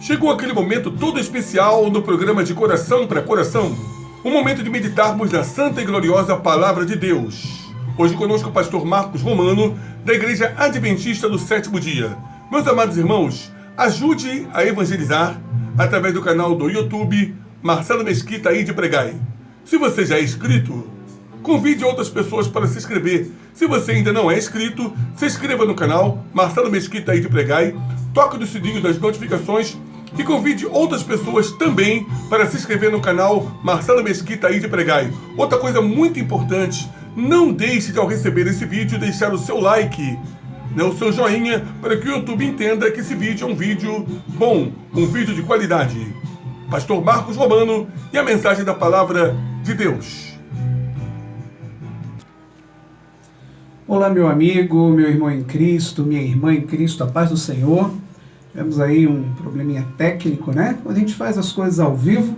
Chegou aquele momento todo especial no programa de Coração para Coração. Um momento de meditarmos na santa e gloriosa Palavra de Deus. Hoje conosco o pastor Marcos Romano, da Igreja Adventista do Sétimo Dia. Meus amados irmãos, ajude a evangelizar através do canal do YouTube Marcelo Mesquita aí de Pregai. Se você já é inscrito, convide outras pessoas para se inscrever. Se você ainda não é inscrito, se inscreva no canal Marcelo Mesquita aí de Pregai, toque no sininho das notificações e convide outras pessoas também para se inscrever no canal Marcelo Mesquita aí de Pregai. Outra coisa muito importante, não deixe de ao receber esse vídeo deixar o seu like, o seu joinha, para que o YouTube entenda que esse vídeo é um vídeo bom, um vídeo de qualidade. Pastor Marcos Romano e a mensagem da Palavra de Deus. Olá, meu amigo, meu irmão em Cristo, minha irmã em Cristo, a paz do Senhor. Tivemos aí um probleminha técnico, né? Quando a gente faz as coisas ao vivo,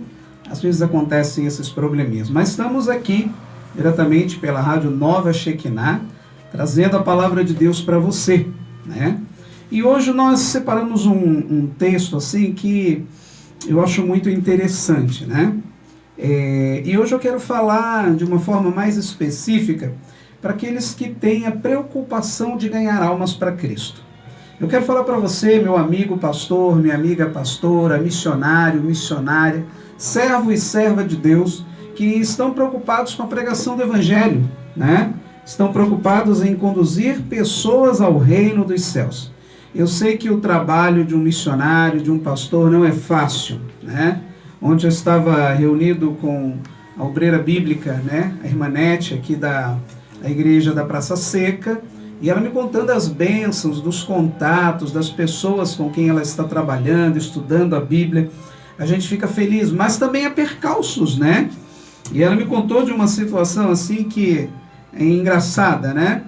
às vezes acontecem esses probleminhas. Mas estamos aqui, diretamente pela Rádio Nova Shekinah, trazendo a Palavra de Deus para você, né? E hoje nós separamos um texto assim que eu acho muito interessante, né? E hoje eu quero falar de uma forma mais específica para aqueles que têm a preocupação de ganhar almas para Cristo. Eu quero falar para você, meu amigo pastor, minha amiga pastora, missionário, missionária, servo e serva de Deus, que estão preocupados com a pregação do Evangelho, né? Estão preocupados em conduzir pessoas ao reino dos céus. Eu sei que o trabalho de um missionário, de um pastor, não é fácil, né? Ontem eu estava reunido com a obreira bíblica, né? A irmã Nete, aqui da igreja da Praça Seca, e ela me contando as bênçãos, dos contatos, das pessoas com quem ela está trabalhando, estudando a Bíblia. A gente fica feliz, mas também há percalços, né? E ela me contou de uma situação assim que é engraçada, né?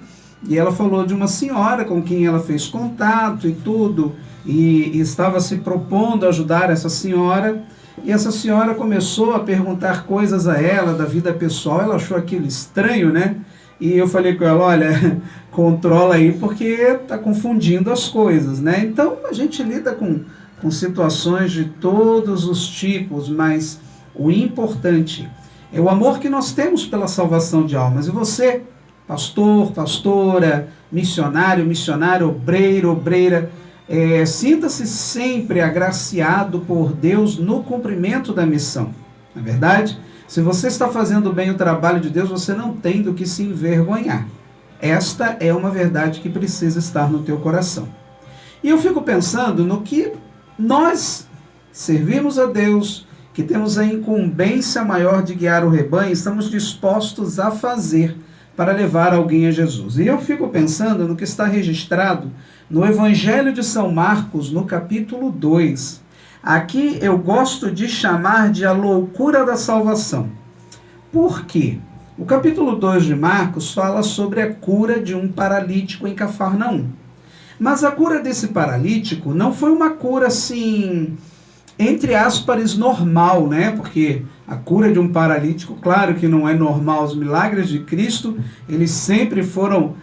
E ela falou de uma senhora com quem ela fez contato e tudo, e estava se propondo ajudar essa senhora, e essa senhora começou a perguntar coisas a ela da vida pessoal. Ela achou aquilo estranho, né? E eu falei com ela, olha, controla aí porque está confundindo as coisas, né? Então a gente lida com situações de todos os tipos, mas o importante é o amor que nós temos pela salvação de almas. E você, pastor, pastora, missionário, missionária, obreiro, obreira, sinta-se sempre agraciado por Deus no cumprimento da missão, não é verdade? Se você está fazendo bem o trabalho de Deus, você não tem do que se envergonhar. Esta é uma verdade que precisa estar no teu coração. E eu fico pensando no que nós servimos a Deus, que temos a incumbência maior de guiar o rebanho, estamos dispostos a fazer para levar alguém a Jesus. E eu fico pensando no que está registrado no Evangelho de São Marcos, no capítulo 2. Aqui eu gosto de chamar de a loucura da salvação. Por quê? O capítulo 2 de Marcos fala sobre a cura de um paralítico em Cafarnaum. Mas a cura desse paralítico não foi uma cura assim, entre aspas, normal, né? Porque a cura de um paralítico, claro que não é normal. Os milagres de Cristo, eles sempre foram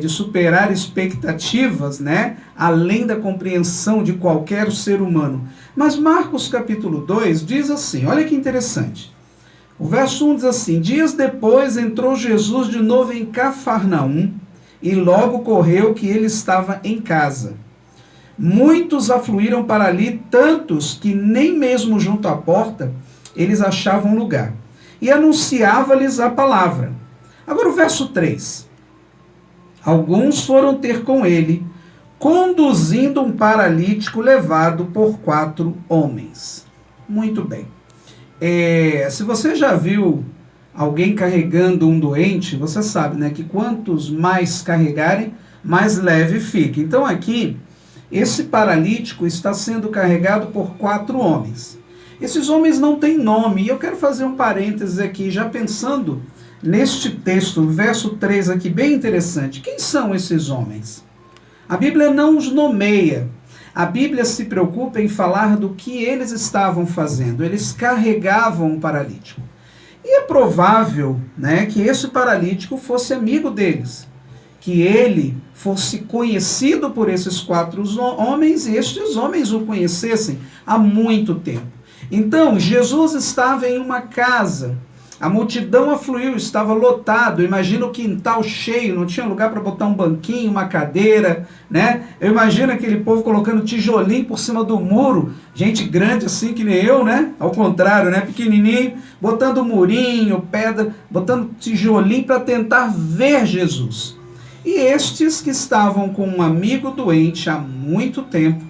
de superar expectativas, né? Além da compreensão de qualquer ser humano. Mas Marcos capítulo 2 diz assim, olha que interessante. O verso 1 diz assim, dias depois entrou Jesus de novo em Cafarnaum e logo correu que ele estava em casa. Muitos afluíram para ali, tantos que nem mesmo junto à porta eles achavam lugar. E anunciava-lhes a palavra. Agora o verso 3. Alguns foram ter com ele, conduzindo um paralítico levado por 4 homens. Muito bem. Se você já viu alguém carregando um doente, você sabe, né, que quantos mais carregarem, mais leve fica. Então aqui, esse paralítico está sendo carregado por 4 homens. Esses homens não têm nome, e eu quero fazer um parênteses aqui, já pensando neste texto, verso 3 aqui, bem interessante. Quem são esses homens? A Bíblia não os nomeia. A Bíblia se preocupa em falar do que eles estavam fazendo. Eles carregavam um paralítico. E é provável, né, que esse paralítico fosse amigo deles. que ele fosse conhecido por esses 4 homens e estes homens o conhecessem há muito tempo. Então, Jesus estava em uma casa, a multidão afluiu, estava lotado, imagina o quintal cheio, não tinha lugar para botar um banquinho, uma cadeira, né? Eu imagino aquele povo colocando tijolinho por cima do muro, gente grande assim que nem eu, né? Ao contrário, né? Pequenininho, botando murinho, pedra, botando tijolinho para tentar ver Jesus. E estes que estavam com um amigo doente há muito tempo,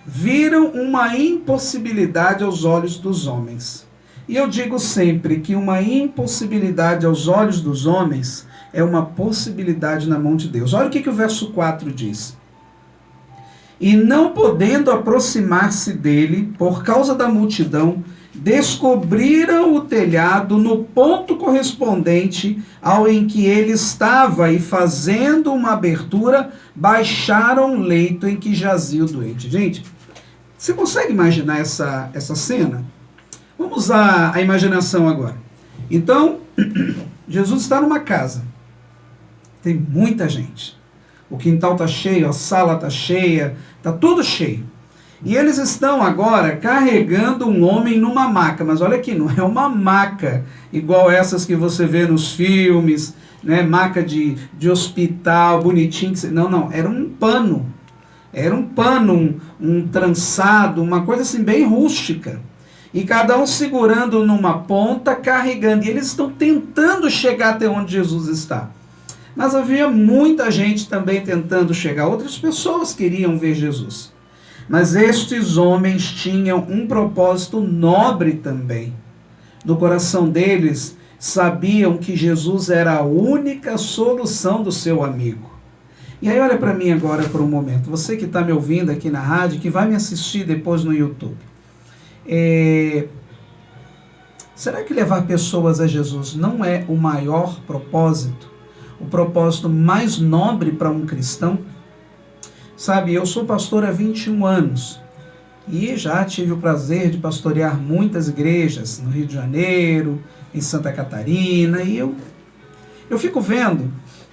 viram uma impossibilidade aos olhos dos homens. E eu digo sempre que uma impossibilidade aos olhos dos homens é uma possibilidade na mão de Deus. Olha o que o verso 4 diz. E não podendo aproximar-se dele, por causa da multidão, descobriram o telhado no ponto correspondente ao em que ele estava e, fazendo uma abertura, baixaram o leito em que jazia o doente. Gente, você consegue imaginar essa cena? Vamos usar a imaginação agora. Então, Jesus está numa casa. Tem muita gente. O quintal está cheio, a sala está cheia, está tudo cheio. E eles estão agora carregando um homem numa maca. Mas olha aqui, não é uma maca igual essas que você vê nos filmes, né? Maca de hospital, bonitinho. Não, era um pano. Era um pano, um trançado, uma coisa assim bem rústica. E cada um segurando numa ponta, carregando. E eles estão tentando chegar até onde Jesus está. Mas havia muita gente também tentando chegar. Outras pessoas queriam ver Jesus. Mas estes homens tinham um propósito nobre também. No coração deles, sabiam que Jesus era a única solução do seu amigo. E aí olha para mim agora por um momento. Você que está me ouvindo aqui na rádio, que vai me assistir depois no YouTube. Será que levar pessoas a Jesus não é o maior propósito? O propósito mais nobre para um cristão? Sabe, eu sou pastor há 21 anos e já tive o prazer de pastorear muitas igrejas no Rio de Janeiro, em Santa Catarina, e eu fico vendo,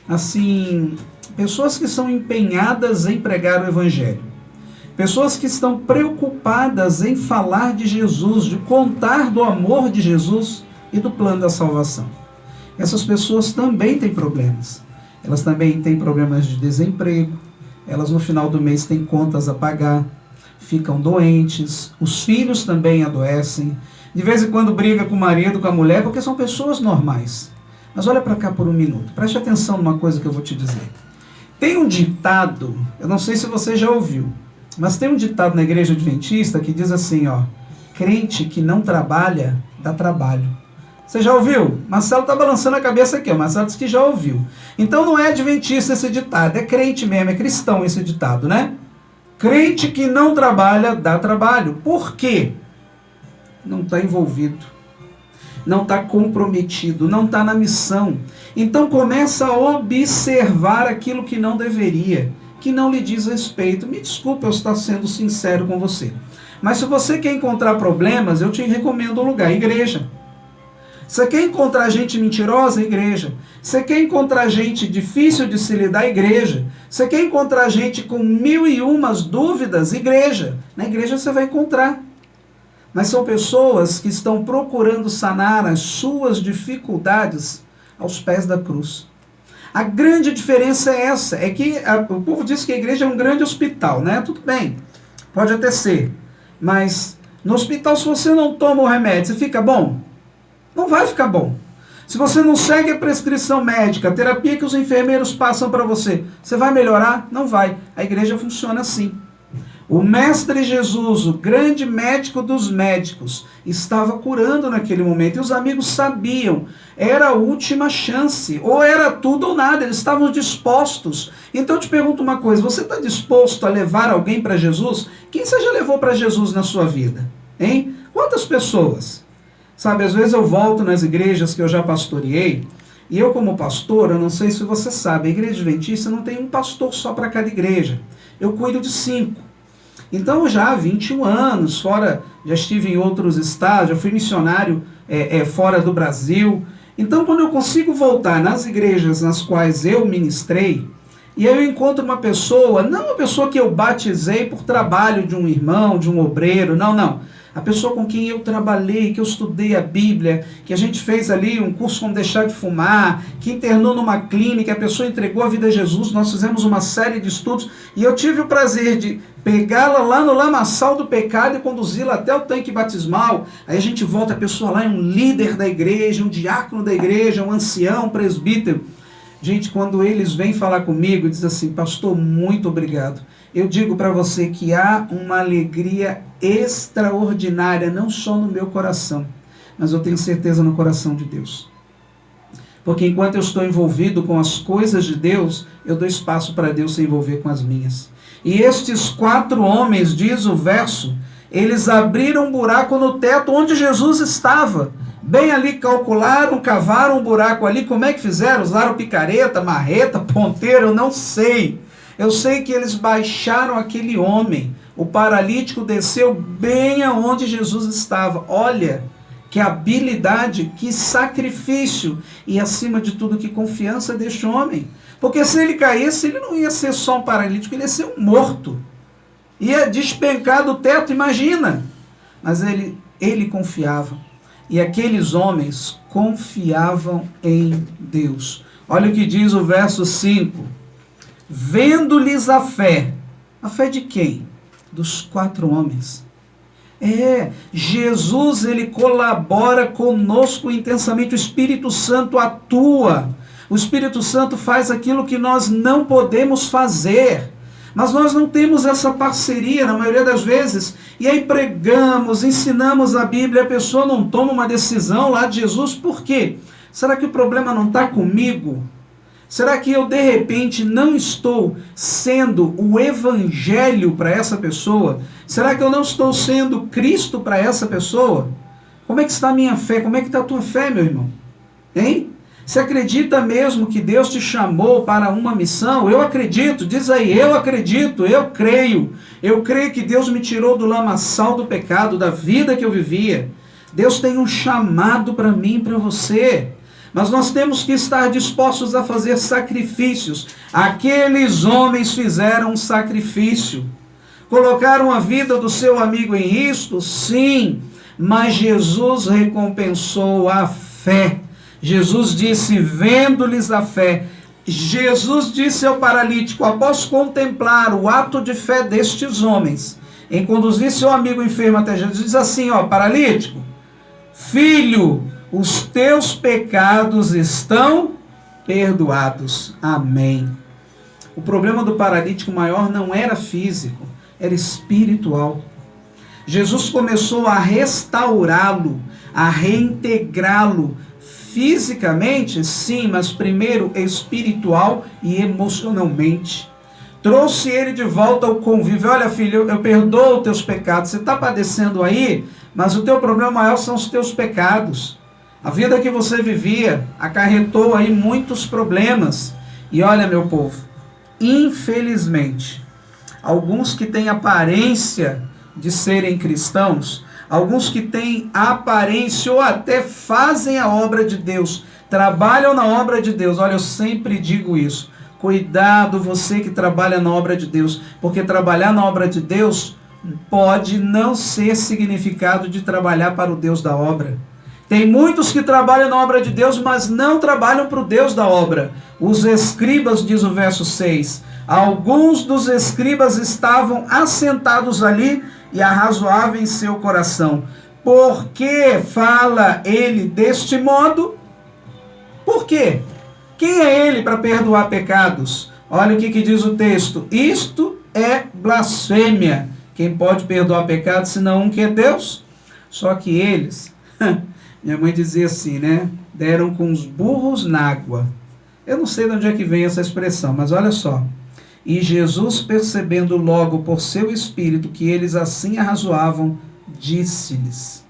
assim, pessoas que são empenhadas em pregar o Evangelho. Pessoas que estão preocupadas em falar de Jesus, de contar do amor de Jesus e do plano da salvação. Essas pessoas também têm problemas. Elas também têm problemas de desemprego. Elas no final do mês têm contas a pagar. Ficam doentes. Os filhos também adoecem. De vez em quando briga com o marido, com a mulher, porque são pessoas normais. Mas olha para cá por um minuto. Preste atenção numa coisa que eu vou te dizer. Tem um ditado, eu não sei se você já ouviu, mas tem um ditado na igreja adventista que diz assim, ó, crente que não trabalha, dá trabalho. Você já ouviu? Marcelo está balançando a cabeça aqui, ó. Marcelo disse que já ouviu. Então não é adventista esse ditado, é crente mesmo, é cristão esse ditado, né? Crente que não trabalha, dá trabalho. Por quê? Não está envolvido, não está comprometido, não está na missão. Então começa a observar aquilo que não deveria, que não lhe diz respeito. Me desculpe eu estar sendo sincero com você. Mas se você quer encontrar problemas, eu te recomendo um lugar, igreja. Você quer encontrar gente mentirosa? Igreja. Você quer encontrar gente difícil de se lidar? Igreja. Você quer encontrar gente com 1001 dúvidas? Igreja. Na igreja você vai encontrar. Mas são pessoas que estão procurando sanar as suas dificuldades aos pés da cruz. A grande diferença é essa, é que o povo diz que a igreja é um grande hospital, né? Tudo bem, pode até ser. Mas no hospital, se você não toma o remédio, você fica bom? Não vai ficar bom. Se você não segue a prescrição médica, a terapia que os enfermeiros passam para você, você vai melhorar? Não vai. A igreja funciona assim. O Mestre Jesus, o grande médico dos médicos, estava curando naquele momento. E os amigos sabiam, era a última chance. Ou era tudo ou nada, eles estavam dispostos. Então eu te pergunto uma coisa, você está disposto a levar alguém para Jesus? Quem você já levou para Jesus na sua vida? Hein? Quantas pessoas? Sabe, às vezes eu volto nas igrejas que eu já pastoreei, e eu como pastor, eu não sei se você sabe, a igreja adventista não tem um pastor só para cada igreja. Eu cuido de 5. Então já há 21 anos, fora, já estive em outros estados, já fui missionário fora do Brasil, Então, quando eu consigo voltar nas igrejas nas quais eu ministrei, e aí eu encontro uma pessoa, não uma pessoa que eu batizei por trabalho de um irmão, de um obreiro, não. A pessoa com quem eu trabalhei, que eu estudei a Bíblia, que a gente fez ali um curso como deixar de fumar, que internou numa clínica, a pessoa entregou a vida a Jesus, nós fizemos uma série de estudos, e eu tive o prazer de pegá-la lá no lamaçal do pecado e conduzi-la até o tanque batismal. Aí a gente volta, a pessoa lá é um líder da igreja, um diácono da igreja, um ancião, um presbítero. Gente, quando eles vêm falar comigo, diz assim: pastor, muito obrigado. Eu digo para você que há uma alegria extraordinária, não só no meu coração, mas eu tenho certeza no coração de Deus. Porque enquanto eu estou envolvido com as coisas de Deus, eu dou espaço para Deus se envolver com as minhas. E estes 4 homens, diz o verso, eles abriram um buraco no teto onde Jesus estava. Bem ali, calcularam, cavaram um buraco ali. Como é que fizeram? Usaram picareta, marreta, ponteiro? Eu não sei. Eu sei que eles baixaram aquele homem. O paralítico desceu bem aonde Jesus estava. Olha, que habilidade, que sacrifício. E acima de tudo, que confiança deste homem. Porque se ele caísse, ele não ia ser só um paralítico, ele ia ser um morto. Ia despencar do teto, imagina. Mas ele confiava. E aqueles homens confiavam em Deus. Olha o que diz o verso 5. Vendo-lhes a fé de quem? Dos 4 homens. Jesus, ele colabora conosco intensamente. O Espírito Santo atua. O Espírito Santo faz aquilo que nós não podemos fazer. Mas nós não temos essa parceria na maioria das vezes. E aí pregamos, ensinamos a Bíblia, a pessoa não toma uma decisão lá de Jesus. Por quê? Será que o problema não está comigo? Será que eu de repente não estou sendo o evangelho para essa pessoa? Será que eu não estou sendo Cristo para essa pessoa? Como é que está a minha fé? Como é que está a tua fé, meu irmão? Hein? Você acredita mesmo que Deus te chamou para uma missão? Eu acredito, diz aí, eu acredito, eu creio. Eu creio que Deus me tirou do lamaçal do pecado, da vida que eu vivia. Deus tem um chamado para mim e para você. Mas nós temos que estar dispostos a fazer sacrifícios. Aqueles homens fizeram um sacrifício. Colocaram a vida do seu amigo em risco? Sim, mas Jesus recompensou a fé. Jesus disse, vendo-lhes a fé. Jesus disse ao paralítico, após contemplar o ato de fé destes homens, em conduzir seu amigo enfermo até Jesus, diz assim, paralítico, filho, os teus pecados estão perdoados. Amém. O problema do paralítico maior não era físico, era espiritual. Jesus começou a restaurá-lo, a reintegrá-lo, fisicamente, sim, mas primeiro espiritual e emocionalmente. Trouxe ele de volta ao convívio. Olha, filho, eu perdoo os teus pecados. Você está padecendo aí, mas o teu problema maior são os teus pecados. A vida que você vivia acarretou aí muitos problemas. E olha, meu povo, infelizmente, alguns que têm aparência de serem cristãos, alguns que têm aparência ou até fazem a obra de Deus, trabalham na obra de Deus. Olha, eu sempre digo isso. Cuidado você que trabalha na obra de Deus, porque trabalhar na obra de Deus pode não ser significado de trabalhar para o Deus da obra. Tem muitos que trabalham na obra de Deus, mas não trabalham para o Deus da obra. Os escribas, diz o verso 6, alguns dos escribas estavam assentados ali e arrazoavam em seu coração. Por que fala ele deste modo? Por quê? Quem é ele para perdoar pecados? Olha o que diz o texto. Isto é blasfêmia. Quem pode perdoar pecados, senão um que é Deus? Só que eles, minha mãe dizia assim, né? Deram com os burros na água. Eu não sei de onde é que vem essa expressão, mas olha só. E Jesus, percebendo logo por seu espírito que eles assim arrazoavam, disse-lhes,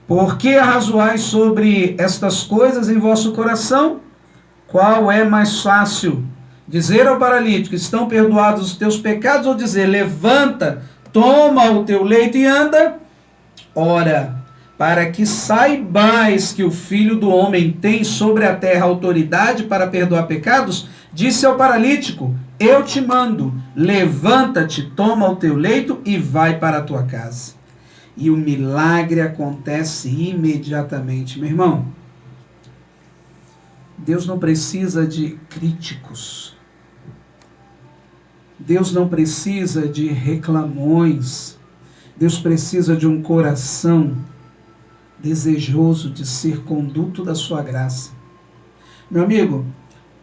por que arrazoais sobre estas coisas em vosso coração? Qual é mais fácil? Dizer ao paralítico, estão perdoados os teus pecados, ou dizer, levanta, toma o teu leito e anda? Ora, para que saibais que o Filho do Homem tem sobre a terra autoridade para perdoar pecados, disse ao paralítico: eu te mando, levanta-te, toma o teu leito e vai para a tua casa. E o milagre acontece imediatamente. Meu irmão, Deus não precisa de críticos. Deus não precisa de reclamões. Deus precisa de um coração desejoso de ser conduto da sua graça. Meu amigo,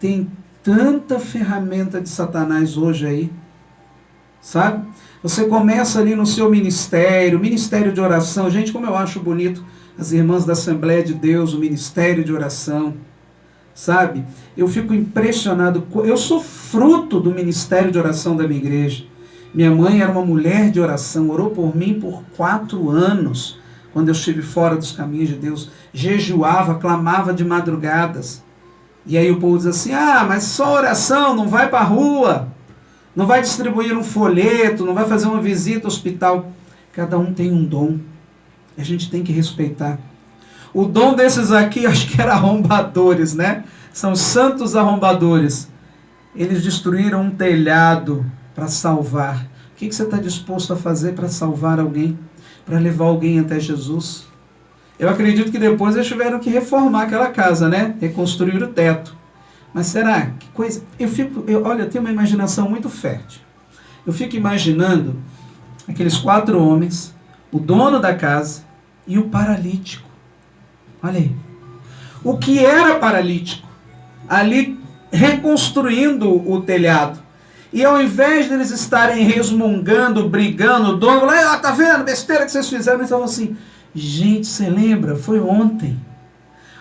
tem tanta ferramenta de Satanás hoje aí, sabe? Você começa ali no seu ministério de oração. Gente, como eu acho bonito as irmãs da Assembleia de Deus, o ministério de oração, sabe? Eu fico impressionado. Eu sou fruto do ministério de oração da minha igreja. Minha mãe era uma mulher de oração, orou por mim por 4 anos, quando eu estive fora dos caminhos de Deus. Jejuava, clamava de madrugadas. E aí o povo diz assim: ah, mas só oração, não vai para a rua, não vai distribuir um folheto, não vai fazer uma visita ao hospital. Cada um tem um dom, a gente tem que respeitar. O dom desses aqui, acho que era arrombadores, né? São santos arrombadores. Eles destruíram um telhado para salvar. O que você está disposto a fazer para salvar alguém? Para levar alguém até Jesus? Eu acredito que depois eles tiveram que reformar aquela casa, né? Reconstruir o teto. Mas será? Que coisa... Olha, eu tenho uma imaginação muito fértil. Eu fico imaginando aqueles 4 homens, o dono da casa e o paralítico. Olha aí. O que era paralítico? Ali reconstruindo o telhado. E ao invés deles estarem resmungando, brigando, o dono lá, tá vendo, besteira que vocês fizeram, eles estavam assim: gente, você lembra? Foi ontem.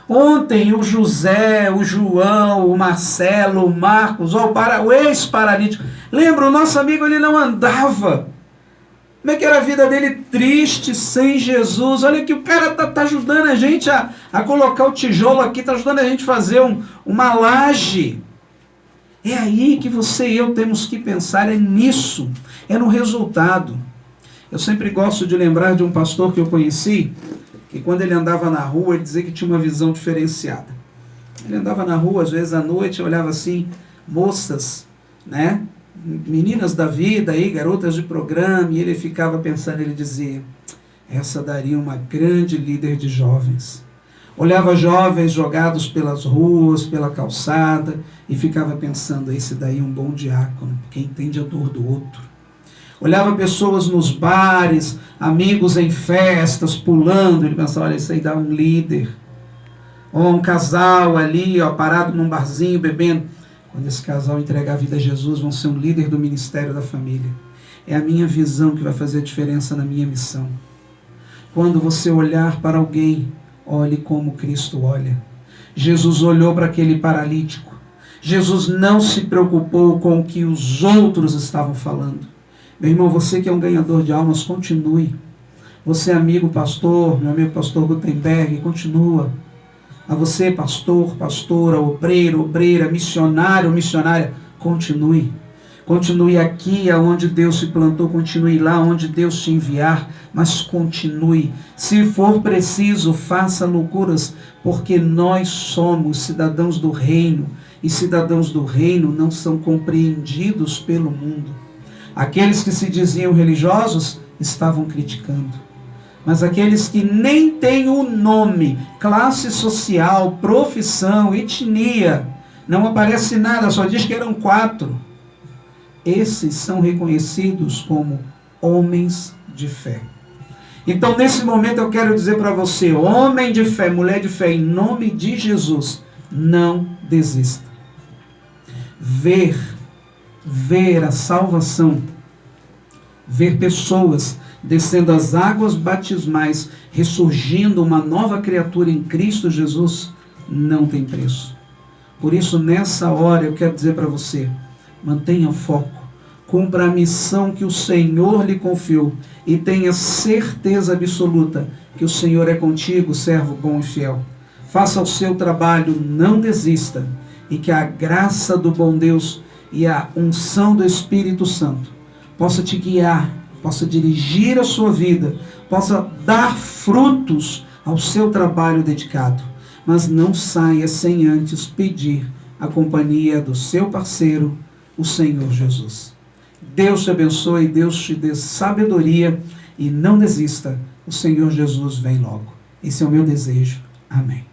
Ontem o José, o João, o Marcelo, o Marcos, o ex-paralítico. Lembra, o nosso amigo, ele não andava. Como é que era a vida dele triste, sem Jesus? Olha que o cara tá ajudando a gente a colocar o tijolo aqui, tá ajudando a gente a fazer uma laje. É aí que você e eu temos que pensar, é nisso, é no resultado. Eu sempre gosto de lembrar de um pastor que eu conheci, que quando ele andava na rua, ele dizia que tinha uma visão diferenciada. Ele andava na rua, às vezes à noite, olhava assim, moças, né? Meninas da vida, aí, garotas de programa, e ele ficava pensando, ele dizia: essa daria uma grande líder de jovens. Olhava jovens jogados pelas ruas, pela calçada, e ficava pensando: esse daí é um bom diácono, que entende a dor do outro. Olhava pessoas nos bares, amigos em festas, pulando, ele pensava: olha, isso aí dá um líder. Ou um casal ali, parado num barzinho, bebendo. Quando esse casal entregar a vida a Jesus, vão ser um líder do ministério da família. É a minha visão que vai fazer a diferença na minha missão. Quando você olhar para alguém, olhe como Cristo olha. Jesus olhou para aquele paralítico. Jesus não se preocupou com o que os outros estavam falando. Meu irmão, você que é um ganhador de almas, continue. Você, amigo pastor, meu amigo pastor Gutenberg, continua. A você, pastor, pastora, obreiro, obreira, missionário, missionária, continue. Continue aqui aonde Deus se plantou, continue lá onde Deus te enviar, mas continue. Se for preciso, faça loucuras, porque nós somos cidadãos do reino, e cidadãos do reino não são compreendidos pelo mundo. Aqueles que se diziam religiosos estavam criticando. Mas aqueles que nem têm o nome, classe social, profissão, etnia, não aparece nada, só diz que eram 4. Esses são reconhecidos como homens de fé. Então, nesse momento, eu quero dizer para você, homem de fé, mulher de fé, em nome de Jesus, não desista. Ver a salvação, ver pessoas descendo as águas batismais, ressurgindo uma nova criatura em Cristo Jesus, não tem preço. Por isso, nessa hora, eu quero dizer para você, mantenha o foco, cumpra a missão que o Senhor lhe confiou e tenha certeza absoluta que o Senhor é contigo, servo bom e fiel. Faça o seu trabalho, não desista, e que a graça do bom Deus e a unção do Espírito Santo possa te guiar possa dirigir a sua vida, possa dar frutos ao seu trabalho dedicado. Mas não saia sem antes pedir a companhia do seu parceiro, o Senhor Jesus. Deus te abençoe, Deus te dê sabedoria e não desista. O Senhor Jesus vem logo. Esse é o meu desejo. Amém.